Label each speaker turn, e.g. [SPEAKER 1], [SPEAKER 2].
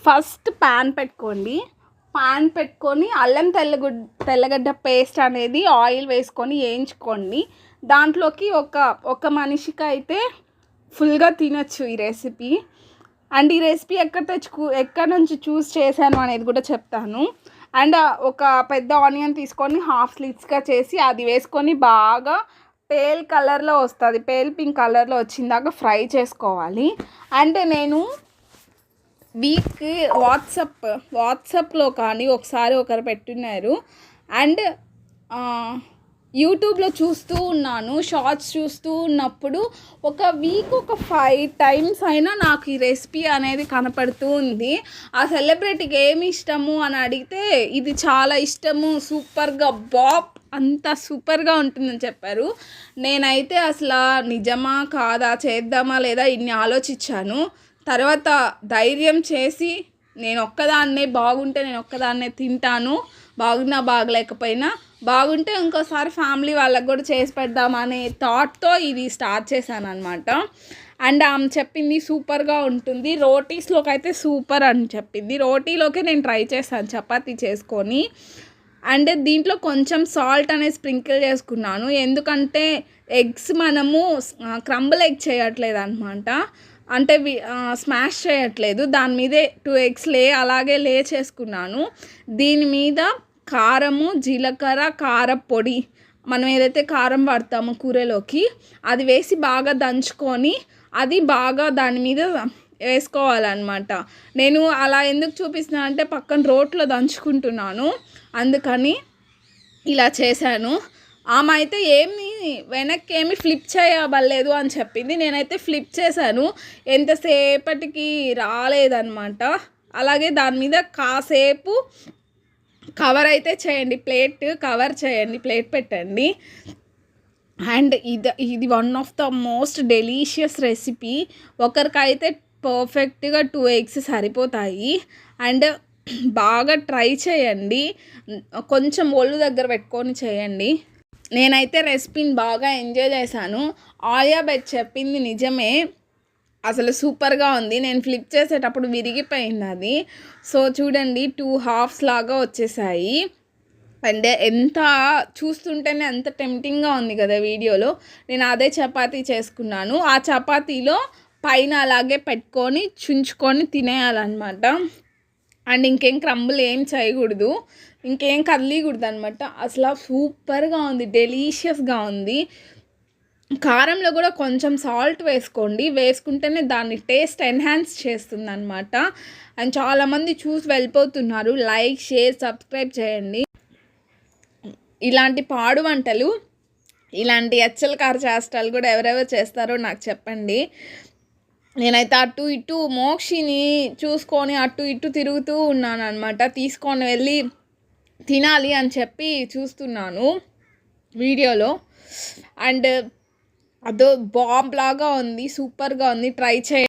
[SPEAKER 1] First pan పెట్టుకోండి. Pan పెట్టుకొని అల్లం తెల్లగడ్డ పేస్ట్ అనేది ఆయిల్ వేసుకొని వేయించుకోండి. దాంట్లోకి ఒక మనిషికి అయితే ఫుల్గా తినచ్చు ఈ రెసిపీ. అండ్ ఈ రెసిపీ ఎక్కడ నుంచి చూస్ చేశాను అనేది కూడా చెప్తాను. అండ్ ఒక పెద్ద ఆనియన్ తీసుకొని హాఫ్ స్లిట్స్గా చేసి అది వేసుకొని బాగా పేల్ కలర్లో వస్తుంది, పేల్ పింక్ కలర్లో వచ్చిందాక ఫ్రై చేసుకోవాలి. అండ్ నేను వాట్సాప్లో కానీ ఒకసారి ఒకరు పెట్టున్నారు. అండ్ యూట్యూబ్లో చూస్తూ ఉన్నాను, షార్ట్స్ చూస్తూ ఉన్నప్పుడు ఒక 5 times అయినా నాకు ఈ రెసిపీ అనేది కనపడుతూ ఉంది. ఆ సెలబ్రిటీకి ఏమి ఇష్టము అని అడిగితే ఇది చాలా ఇష్టము, సూపర్గా అంత సూపర్గా ఉంటుందని చెప్పారు. నేనైతే అసలు నిజమా కాదా, చేద్దామా లేదా ఇన్ని ఆలోచించాను. తర్వాత ధైర్యం చేసి నేను బాగుంటే నేను ఒక్కదాన్నే తింటాను, బాగున్నా బాగలేకపోయినా బాగుంటే ఇంకోసారి ఫ్యామిలీ వాళ్ళకి కూడా చేసి పెడదామనే థాట్తో ఇది స్టార్ట్ చేశాను అనమాట. అండ్ ఆమె చెప్పింది సూపర్గా ఉంటుంది, రోటీస్లోకి అయితే సూపర్ అని చెప్పింది. రోటీలోకి నేను ట్రై చేశాను చపాతీ చేసుకొని. అండ్ దీంట్లో కొంచెం సాల్ట్ అనేది స్ప్రింకిల్ చేసుకున్నాను, ఎందుకంటే ఎగ్స్ మనము క్రంబుల్ ఎగ్ చేయట్లేదు అనమాట, అంటే స్మాష్ చేయట్లేదు, దాని మీదే 2 eggs అలాగే చేసుకున్నాను. దీని మీద కారము, జీలకర్ర, కారపొడి, మనం ఏదైతే కారం వాడతామో కూరలోకి అది వేసి బాగా దంచుకొని అది బాగా దాని మీద వేసుకోవాలన్నమాట. నేను అలా ఎందుకు చూపిస్తున్నాను అంటే పక్కన రోట్లో దంచుకుంటున్నాను, అందుకని ఇలా చేశాను. ఆమె అయితే వెనక్కి ఏమి ఫ్లిప్ చేయబడలేదు అని చెప్పింది. నేనైతే ఫ్లిప్ చేశాను, ఎంతసేపటికి రాలేదన్నమాట. అలాగే దాని మీద కాసేపు కవర్ అయితే చేయండి, కవర్ చేయండి, ప్లేట్ పెట్టండి. అండ్ ఇది one of the most delicious recipe. ఒకరికైతే పర్ఫెక్ట్గా 2 eggs సరిపోతాయి. అండ్ బాగా ట్రై చేయండి, కొంచెం ఒళ్ళు దగ్గర పెట్టుకొని చేయండి. నేనైతే రెసిపీని బాగా ఎంజాయ్ చేశాను. ఆలియా భట్ చెప్పింది నిజమే, అసలు సూపర్గా ఉంది. నేను ఫ్లిప్ చేసేటప్పుడు విరిగిపోయింది అది. సో చూడండి 2 halves లాగా వచ్చేసాయి. అండ్ చూస్తుంటేనే ఎంత టెంప్టింగ్గా ఉంది కదా వీడియోలో. నేను అదే చపాతీ చేసుకున్నాను. ఆ చపాతీలో పైన అలాగే పెట్టుకొని చుంచుకొని తినేయాలన్నమాట. అండ్ ఇంకేం క్రంబుల్ ఏం చేయకూడదు, ఇంకేం కదలీకూడదు అనమాట. అసలు సూపర్గా ఉంది, డెలీషియస్గా ఉంది. కారంలో కూడా కొంచెం సాల్ట్ వేసుకుంటేనే దాన్ని టేస్ట్ ఎన్హాన్స్ చేస్తుంది అనమాట. అండ్ చాలామంది చూసి వెళ్ళిపోతున్నారు. లైక్, షేర్, సబ్స్క్రైబ్ చేయండి. ఇలాంటి పాడు వంటలు, ఇలాంటి ఎచ్చలకారు చేష్టాలు కూడా ఎవరెవరు చేస్తారో నాకు చెప్పండి. నేనైతే అటు ఇటు మోక్షిని చూసుకొని అటు ఇటు తిరుగుతూ ఉన్నాను అనమాట. తీసుకొని వెళ్ళి తినాలి అని చెప్పి చూస్తున్నాను వీడియోలో. అండ్ అదో బాంబ్ లాగా ఉంది, సూపర్గా ఉంది, ట్రై చేయండి.